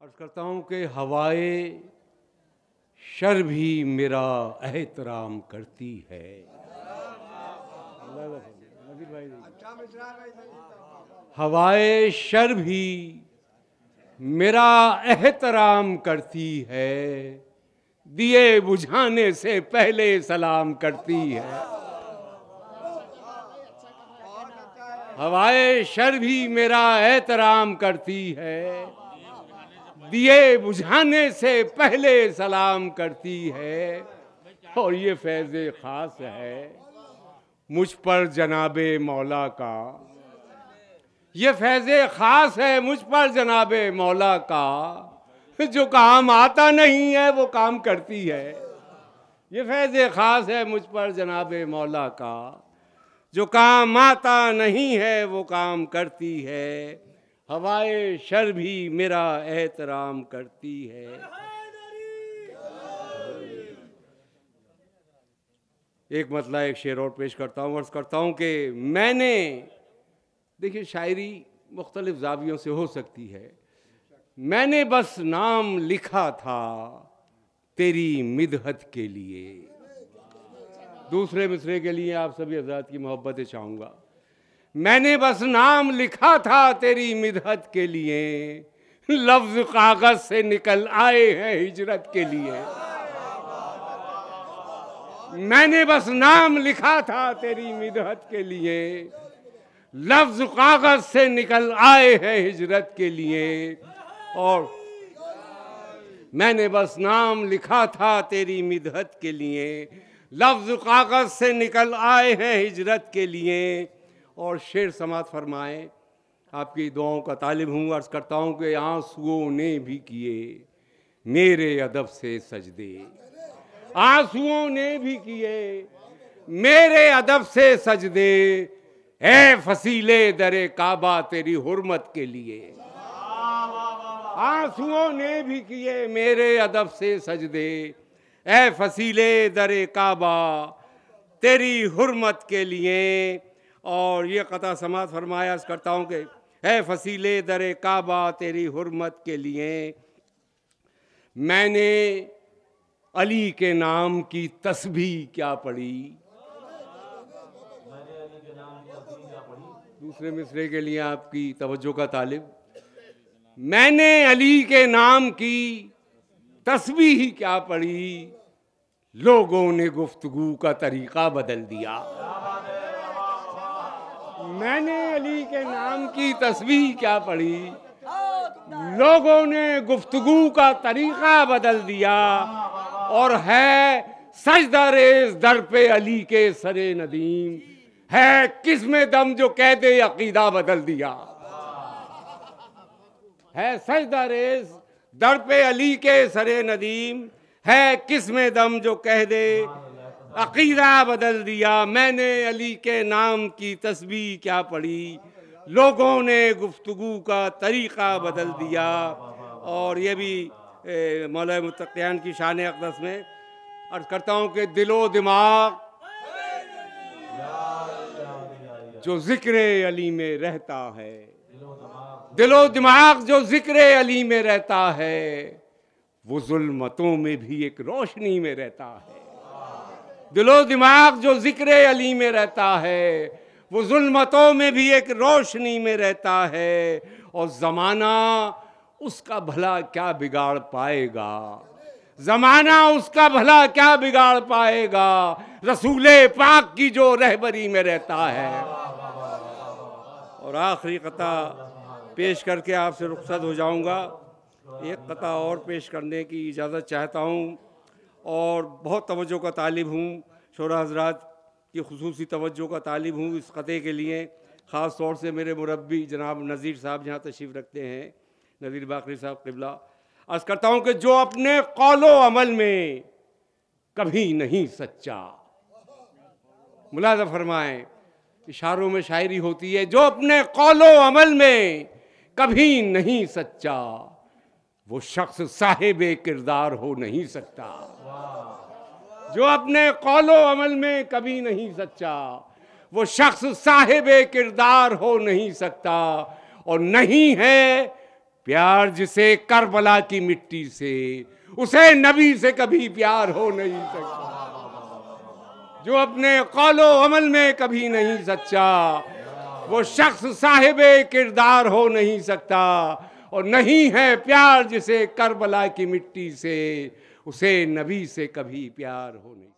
अर्ज करता हूँ कि हवाए शर भी मेरा एहतराम करती है। हवाए शर भी मेरा एहतराम करती है, दिए बुझाने से पहले सलाम करती है। हवाए शर भी मेरा एहतराम करती है, दिए बुझाने से पहले सलाम करती है। और ये फैज़े खास है मुझ पर जनाबे मौला का, ये फैज़े खास है मुझ पर जनाबे मौला का, जो काम आता नहीं है वो काम करती है। ये फैज़े खास है मुझ पर जनाबे मौला का, जो काम आता नहीं है वो काम करती है। हवाए शर भी मेरा एहतराम करती है। एक मतला एक शेर और पेश करता हूँ। अर्ज़ करता हूँ कि मैंने, देखिए शायरी मुख्तलिफ ज़ावियों से हो सकती है। मैंने बस नाम लिखा था तेरी मिदहत के लिए। दूसरे मिसरे के लिए आप सभी हज़रात की मोहब्बतें चाहूँगा। मैंने बस नाम लिखा था तेरी मिदहत के लिए, लफ्ज़ कागज़ से निकल आए हैं हिजरत के लिए। मैंने बस नाम लिखा था तेरी मिदहत के लिए, लफ्ज़ कागज़ से निकल आए हैं हिजरत के लिए। और मैंने बस नाम लिखा था तेरी मिदहत के लिए, लफ्ज़ कागज़ से निकल आए हैं हिजरत के लिए। और शेर समात फरमाएं, आपकी दुआओं का तालिब हूँ। अर्ज़ करता हूँ कि आंसुओं ने भी किए मेरे अदब से सजदे, आंसुओं ने भी किए मेरे अदब से सजदे, है फसीले दरे काबा तेरी हुर्मत के लिए। आंसुओं ने भी किए मेरे अदब से सजदे, ए फसीले दरे काबा तेरी हुर्मत के लिए। और ये कता समात फरमाया करता हूँ कि है फसीले दरे काबा तेरी हुर्मत के लिए। मैंने अली के नाम की तस्बीह क्या पढ़ी। दूसरे मिसरे के लिए आपकी तवज्जो का तालिब। मैंने अली के नाम की तस्बीह क्या पढ़ी, लोगों ने गुफ्तगू का तरीका बदल दिया। मैंने अली के नाम की तस्बीह क्या पढ़ी, लोगों ने गुफ्तगू का तरीका बदल दिया। और है सजदा रेज़ दर पे अली के सरे नदीम, है किस्म दम जो कहदे अकीदा बदल दिया। है सजदा रेज़ दर पे अली के सरे नदीम, है किस्म दम जो कह दे अकीदा बदल दिया। मैंने अली के नाम की तस्बीह क्या पढ़ी, लोगों ने गुफ्तगू का तरीक़ा बदल दिया। और ये भी मौला मुत्तक़ियान की शान अक़दस में अर्ज़ करता हूँ कि दिलो दिमाग जो ज़िक्र अली में रहता है, दिलो दिमाग जो ज़िक्र अली में रहता है, वो ज़ुल्मतों में भी एक रोशनी में रहता है। दिलो दिमाग जो ज़िक्र अली में रहता है, वो ज़ुल्मतों में भी एक रोशनी में रहता है। और ज़माना उसका भला क्या बिगाड़ पाएगा, ज़माना उसका भला क्या बिगाड़ पाएगा, रसूले पाक की जो रहबरी में रहता है। और आखिरी कता पेश करके आपसे रुखसत हो जाऊंगा। एक कता और पेश करने की इजाज़त चाहता हूँ और बहुत तवज्जो का तालिब हूँ, शोरा हज़रात की खुसूसी तवज्जो का तालिब हूँ इस कते के लिए। ख़ास तौर से मेरे मुरब्बी जनाब नज़ीर साहब जहाँ तशरीफ़ रखते हैं, नज़ीर बाकरी साहब क़िबला। अर्ज़ करता हूँ कि जो अपने कौलो अमल में कभी नहीं सच्चा, मुलाज़ा फरमाएँ, इशारों में शायरी होती है, जो अपने कौलो अमल में कभी नहीं सच्चा, वो शख्स साहिबे किरदार हो नहीं सकता। जो अपने कौलो अमल में कभी नहीं सच्चा, वो शख्स साहिबे किरदार हो नहीं सकता। और नहीं है प्यार जिसे करबला की मिट्टी से, उसे नबी से कभी प्यार हो नहीं सकता। जो अपने कौलो अमल में कभी नहीं सच्चा, वो शख्स साहिबे किरदार हो नहीं सकता। और नहीं है प्यार जिसे करबला की मिट्टी से, उसे नबी से कभी प्यार हो नहीं।